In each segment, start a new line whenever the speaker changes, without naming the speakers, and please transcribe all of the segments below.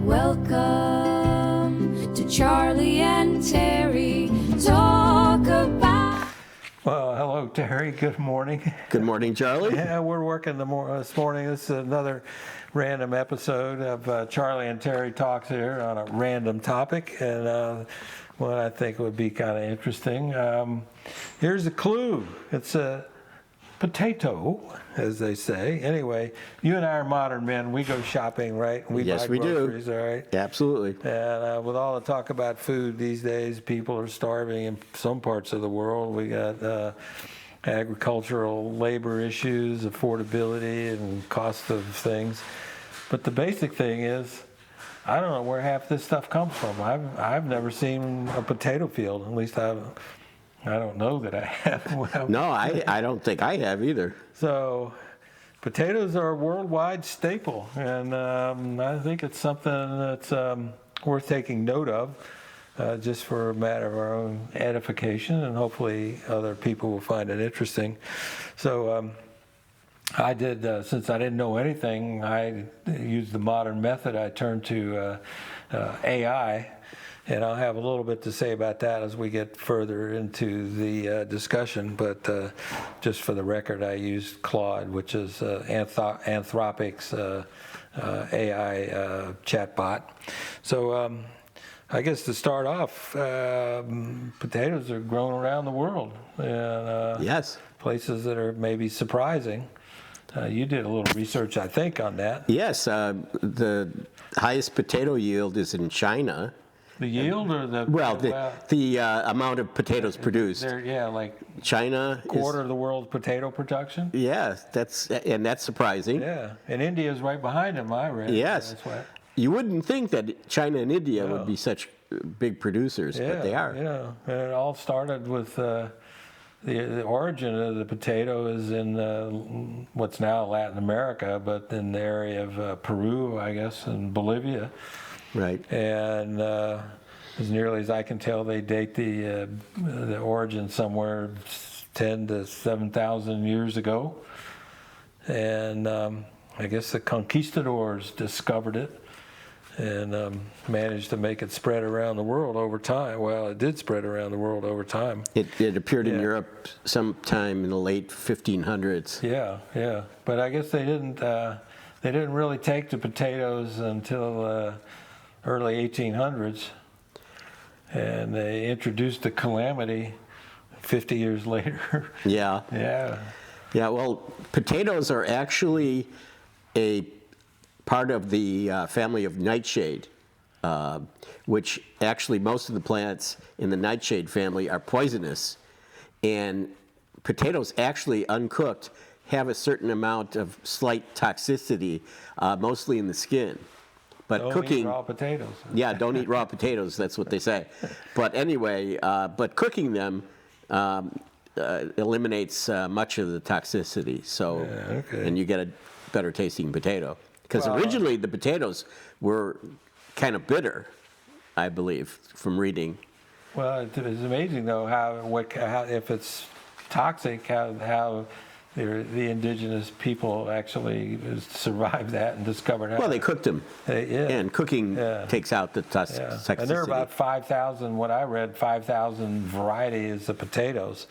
Welcome to Charlie and Terry Talk About.
Well, hello, Terry. Good morning.
Good morning, Charlie.
Yeah, we're working this morning. This is another random episode of Charlie and Terry Talks here on a random topic, and one I think would be kind of interesting. Here's a clue. It's a potato, as they say. Anyway, you and I are modern men. We go shopping, right?
Yes,
buy
we
groceries,
do.
All right?
Absolutely.
And with all the talk about food these days, people are starving in some parts of the world. We got agricultural labor issues, affordability, and cost of things. But the basic thing is, I don't know where half this stuff comes from. I've never seen a potato field. At least I don't know that I have.
No, I don't think I have either.
So potatoes are a worldwide staple, and I think it's something that's worth taking note of, just for a matter of our own edification, and hopefully other people will find it interesting. So I did, since I didn't know anything, I used the modern method. I turned to AI. And I'll have a little bit to say about that as we get further into the discussion. But just for the record, I used Claude, which is Anthropic's AI chatbot. So I guess to start off, potatoes are grown around the world. And,
Yes.
Places that are maybe surprising. You did a little research, I think, on that.
Yes, the highest potato yield is in China.
The yield or the...
Well, the amount of potatoes produced.
Yeah, like
China
quarter of the world's potato production.
Yeah, that's surprising.
Yeah, and India's right behind them, I read.
Yes.
That's why.
You wouldn't think that China and India would be such big producers,
Yeah,
but they are.
Yeah, and it all started with the origin of the potato is in what's now Latin America, but in the area of Peru, I guess, and Bolivia.
Right.
And as nearly as I can tell, they date the origin somewhere 10 to 7,000 years ago. And I guess the conquistadors discovered it and managed to make it spread around the world over time. Well, it did spread around the world over time.
It appeared in Europe sometime in the late 1500s.
Yeah. But I guess they didn't really take to potatoes until early 1800s, and they introduced the calamity 50 years later.
Yeah. Yeah, well, potatoes are actually a part of the family of nightshade, which actually most of the plants in the nightshade family are poisonous. And potatoes actually uncooked have a certain amount of slight toxicity, mostly in the skin. But
Don't
cooking,
eat raw potatoes.
Yeah, don't eat raw potatoes. That's what they say. But anyway, but cooking them eliminates much of the toxicity. So, and you get a better tasting potato. Because originally the potatoes were kind of bitter, I believe, from reading.
Well, it's amazing though how if it's toxic, how the indigenous people actually survived that and discovered how.
Well, they cooked them. And cooking takes out the toxicity.
And there are about 5,000, what I read, 5,000 varieties of potatoes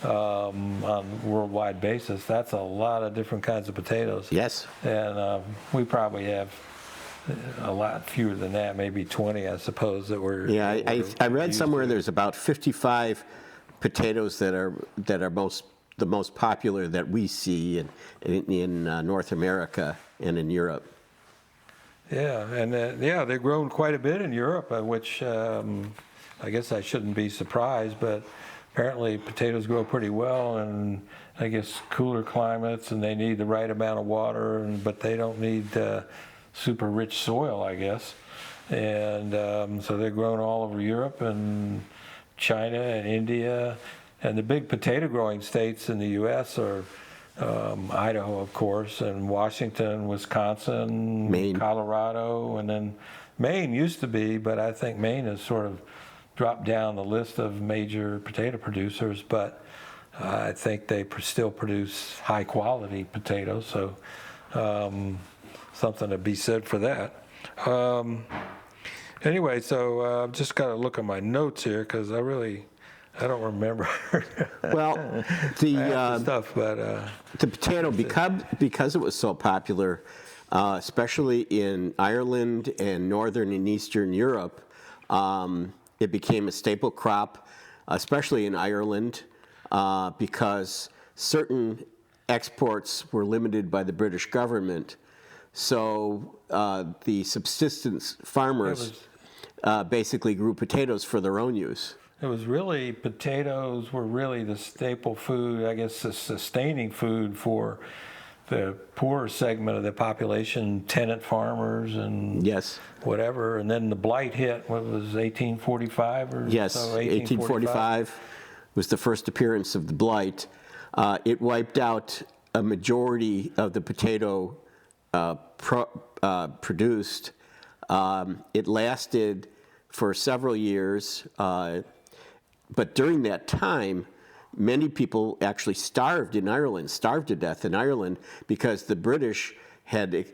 on a worldwide basis. That's a lot of different kinds of potatoes.
Yes.
And we probably have a lot fewer than that, maybe 20, I suppose, that were.
Yeah, I read somewhere there's about 55 potatoes that are the most popular that we see in North America and in Europe.
Yeah, and they've grown quite a bit in Europe, which I guess I shouldn't be surprised, but apparently potatoes grow pretty well in, I guess, cooler climates, and they need the right amount of water, but they don't need super rich soil, I guess. And so they're grown all over Europe and China and India. And the big potato growing states in the U.S. are Idaho, of course, and Washington, Wisconsin,
Maine,
Colorado, and then Maine used to be, but I think Maine has sort of dropped down the list of major potato producers, but I think they still produce high quality potatoes, so something to be said for that. Anyway, so I've just got to look at my notes here because I don't remember
Well,
half
the
the stuff, but
the potato, because it was so popular, especially in Ireland and Northern and Eastern Europe, it became a staple crop, especially in Ireland, because certain exports were limited by the British government. So the subsistence farmers basically grew potatoes for their own use.
it was really, potatoes were really the staple food, I guess, the sustaining food for the poorer segment of the population, tenant farmers and
Yes.
whatever. And then the blight hit, what was 1845 or
Yes,
so?
1845 was the first appearance of the blight. It wiped out a majority of the potato produced. It lasted for several years, but during that time, many people actually starved to death in Ireland, because the British had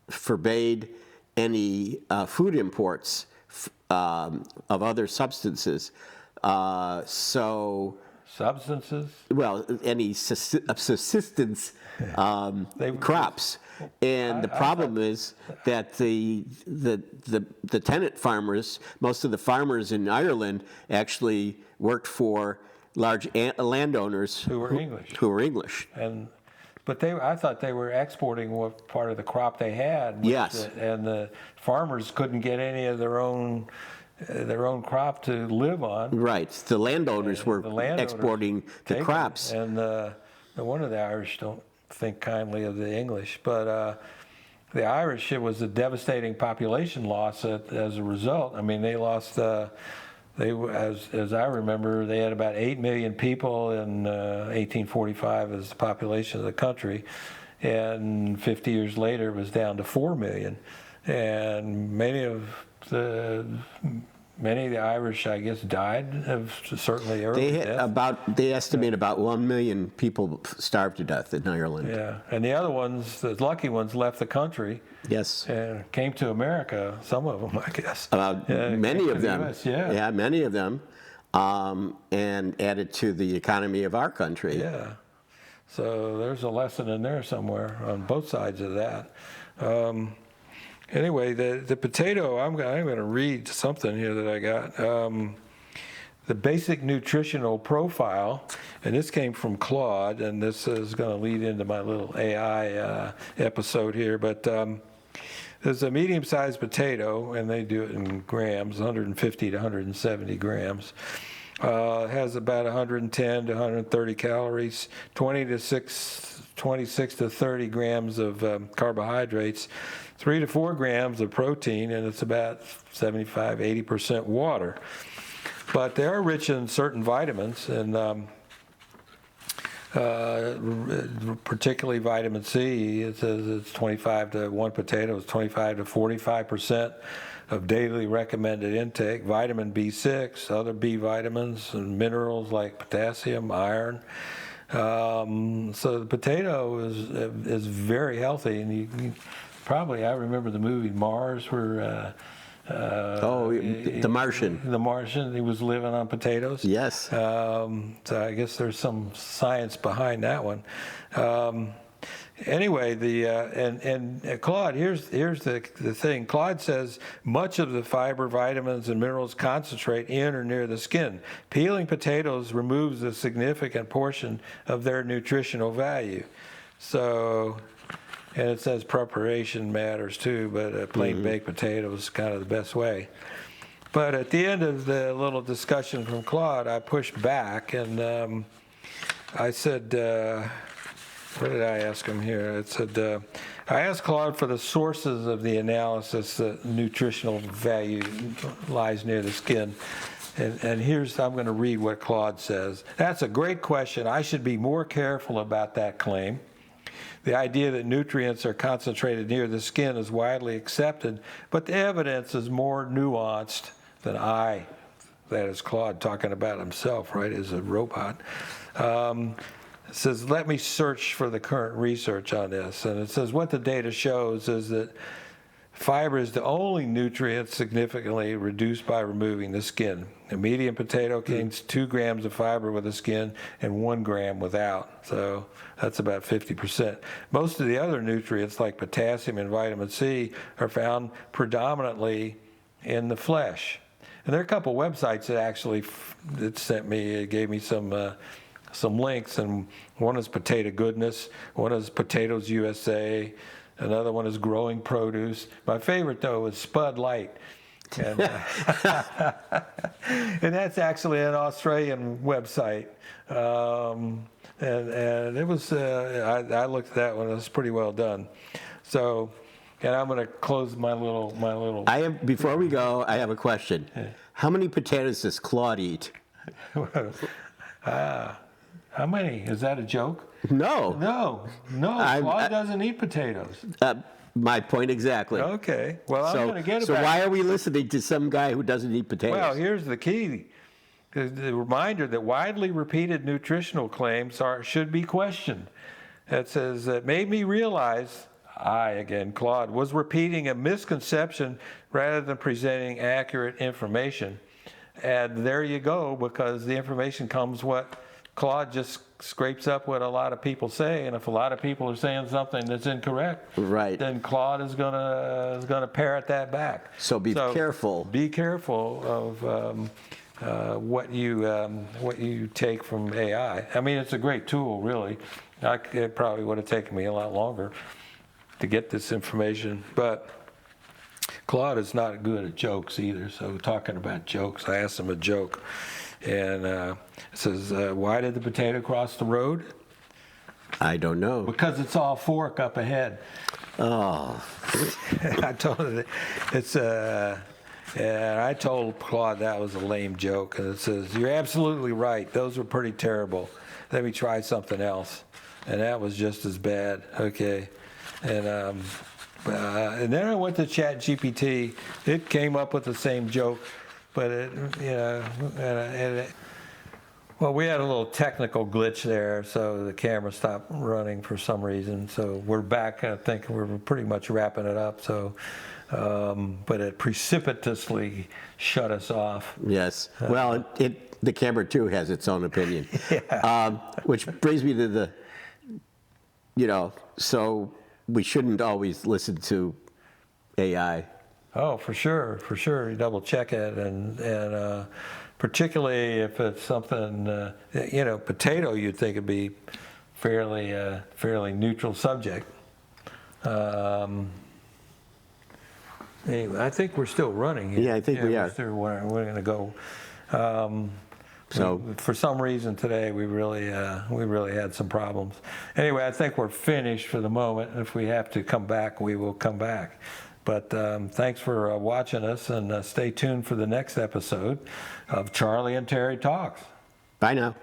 forbade any food imports of other substances.
Substances?
Well, any subsistence crops. And the problem is that the tenant farmers, most of the farmers in Ireland actually worked for large landowners
Who were English.
Who were English.
But I thought they were exporting what part of the crop they had.
Yes.
And the farmers couldn't get any of their own crop to live on.
Right. The landowners were exporting the
taken,
crops.
And no wonder the Irish don't think kindly of the English. But the Irish, it was a devastating population loss as a result. I mean, they lost. As I remember, they had about 8 million people in 1845 as the population of the country, and 50 years later it was down to 4 million. And many of the Irish, I guess, died of certainly early death.
They estimate about 1 million people starved to death in Ireland.
Yeah, and the other ones, the lucky ones, left the country.
Yes.
And came to America, some of them, I guess.
Many of them.
US, yeah,
many of them, and added to the economy of our country.
Yeah. So there's a lesson in there somewhere on both sides of that. Anyway, the potato, I'm going to read something here that I got. The basic nutritional profile, and this came from Claude, and this is going to lead into my little AI episode here, but there's a medium-sized potato, and they do it in grams, 150 to 170 grams. It has about 110 to 130 calories, 26 to 30 grams of carbohydrates, 3 to 4 grams of protein, and it's about 75-80% water. But they are rich in certain vitamins, and particularly vitamin C. It says it's 25 to 45% of daily recommended intake. Vitamin B6, other B vitamins, and minerals like potassium, iron. So the potato is very healthy, and you probably, I remember the movie Mars, where
The Martian.
The Martian, he was living on potatoes.
Yes.
So I guess there's some science behind that one. Anyway, and Claude, here's the thing. Claude says much of the fiber, vitamins, and minerals concentrate in or near the skin. Peeling potatoes removes a significant portion of their nutritional value. So, and it says preparation matters too, but a plain baked potato is kind of the best way. But at the end of the little discussion from Claude, I pushed back, and I said, what did I ask him here? It said, I asked Claude for the sources of the analysis that nutritional value lies near the skin. And here's, I'm going to read what Claude says. That's a great question. I should be more careful about that claim. The idea that nutrients are concentrated near the skin is widely accepted, but the evidence is more nuanced than that is Claude talking about himself, right, as a robot. It says, let me search for the current research on this. And it says, what the data shows is that Fiber is the only nutrient significantly reduced by removing the skin. A medium potato contains 2 grams of fiber with the skin and 1 gram without. So that's about 50%. Most of the other nutrients like potassium and vitamin C are found predominantly in the flesh. And there are a couple websites that actually gave me some links, and one is Potato Goodness, one is Potatoes USA, another one is Growing Produce. My favorite though is Spud Light. And, and that's actually an Australian website. And it was, I looked at that one, it was pretty well done. So, and I'm going to close my little.
Before we go, I have a question. How many potatoes does Claude eat?
How many? Is that a joke?
No.
No. Claude doesn't eat potatoes.
My point exactly.
Okay. Well, I'm going to get it
So
back.
why are we listening to some guy who doesn't eat potatoes?
Well, here's the key. The reminder that widely repeated nutritional claims should be questioned. It says, that made me realize, Claude, was repeating a misconception rather than presenting accurate information. And there you go, because the information comes what Claude just scrapes up what a lot of people say, and if a lot of people are saying something that's incorrect,
right,
then Claude is gonna parrot that back.
So be careful.
Be careful of what you take from AI. I mean, it's a great tool, really. It probably would have taken me a lot longer to get this information, but Claude is not good at jokes either. So talking about jokes, I asked him a joke. And it says, why did the potato cross the road?
I don't know.
Because it's all fork up ahead.
Oh.
I told it, and I told Claude that was a lame joke. And it says, you're absolutely right. Those were pretty terrible. Let me try something else. And that was just as bad. Okay. And then I went to ChatGPT. It came up with the same joke. But well, we had a little technical glitch there, so the camera stopped running for some reason. So we're back. I think we're pretty much wrapping it up. So, but it precipitously shut us off.
Yes. Well, the camera too has its own opinion.
Yeah.
Which brings me to so we shouldn't always listen to AI.
Oh, for sure. You double check it, and particularly if it's something, potato, you'd think it'd be fairly neutral subject. Anyway, I think we're still running here.
Yeah, I think we are.
We're going to go. So for some reason today, we really had some problems. Anyway, I think we're finished for the moment. If we have to come back, we will come back. But thanks for watching us, and stay tuned for the next episode of Charlie and Terry Talks.
Bye now.